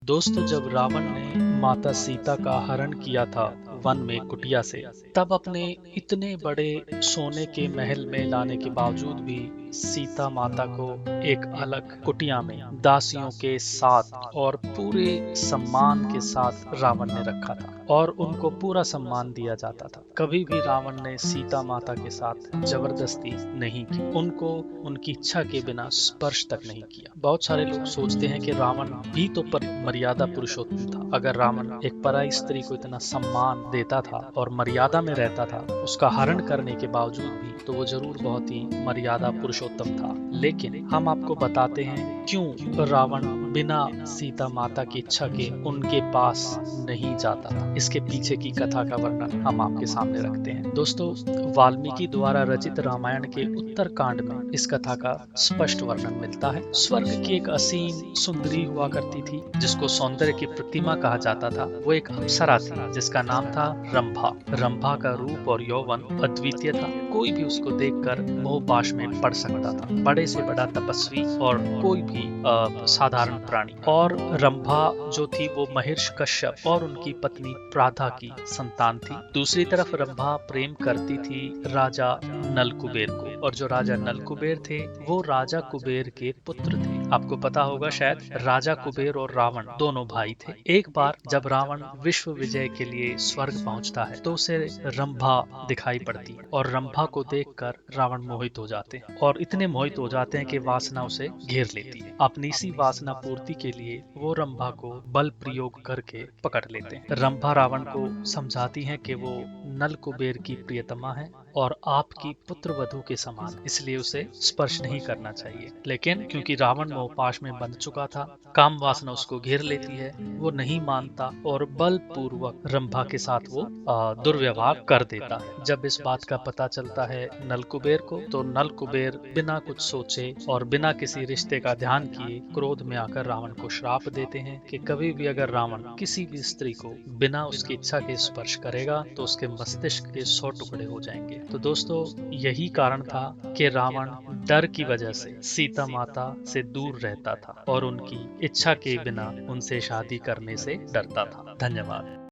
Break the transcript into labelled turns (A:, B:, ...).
A: दोस्तों, जब रावण ने माता सीता का हरण किया था वन में कुटिया से, तब अपने इतने बड़े सोने के महल में लाने के बावजूद भी सीता माता को एक अलग कुटिया में दासियों के साथ और पूरे सम्मान के साथ रावण ने रखा था और उनको पूरा सम्मान दिया जाता था। कभी भी रावण ने सीता माता के साथ जबरदस्ती नहीं की, उनको उनकी इच्छा के बिना स्पर्श तक नहीं किया। बहुत सारे लोग सोचते हैं कि रावण भी तो मर्यादा पुरुषोत्तम था। अगर रावण एक पराई स्त्री को इतना सम्मान देता था और मर्यादा में रहता था, उसका हरण करने के बावजूद भी, तो वो जरूर बहुत ही मर्यादा पुरुषोत्तम था। लेकिन हम आपको बताते हैं क्यों रावण बिना सीता माता की इच्छा के उनके पास नहीं जाता था। इसके पीछे की कथा का वर्णन हम आपके सामने रखते हैं। दोस्तों, वाल्मीकि द्वारा रचित रामायण के उत्तर कांड में इस कथा का स्पष्ट वर्णन मिलता है। स्वर्ग की एक असीम सुंदरी हुआ करती थी, जिसको सौंदर्य की प्रतिमा कहा जाता था। वो एक अप्सरा थी जिसका नाम था रंभा। रंभा का रूप और यौवन अद्वितीय था। कोई भी उसको देखकर मोहपाश में पड़ सकता था, बड़े से बड़ा तपस्वी और कोई भी साधारण प्राणी। और रंभा जो थी वो महर्षि कश्यप और उनकी पत्नी प्राथा की संतान थी। दूसरी तरफ रंभा प्रेम करती थी राजा नल कुबेर को, और जो राजा नल कुबेर थे वो राजा कुबेर के पुत्र थे। आपको पता होगा शायद, राजा कुबेर और रावण दोनों भाई थे। एक बार जब रावण विश्व विजय के लिए स्वर्ग पहुंचता है तो उसे रंभा दिखाई पड़ती है, और रंभा को देखकर रावण मोहित हो जाते हैं, और इतने मोहित हो जाते हैं कि वासना उसे घेर लेती है। अपनी इसी वासना पूर्ति के लिए वो रंभा को बल प्रयोग करके पकड़ लेते हैं। रंभा रावण को समझाती है कि वो नल कुबेर की प्रियतमा है और आपकी पुत्र वधू के समान, इसलिए उसे स्पर्श नहीं करना चाहिए। लेकिन क्योंकि रावण मोहपाश में बंध चुका था, काम वासना उसको घेर लेती है, वो नहीं मानता और बलपूर्वक रंभा के साथ वो दुर्व्यवहार कर देता है। जब इस बात का पता चलता है नल कुबेर को, तो नल कुबेर बिना कुछ सोचे और बिना किसी रिश्ते का ध्यान किए क्रोध में आकर रावण को श्राप देते हैं कि कभी भी अगर रावण किसी भी स्त्री को बिना उसकी इच्छा के स्पर्श करेगा तो उसके मस्तिष्क के 100 टुकड़े हो जाएंगे। तो दोस्तों, यही कारण था कि रावण डर की वजह से सीता माता से दूर रहता था और उनकी इच्छा के बिना उनसे शादी करने से डरता था। धन्यवाद।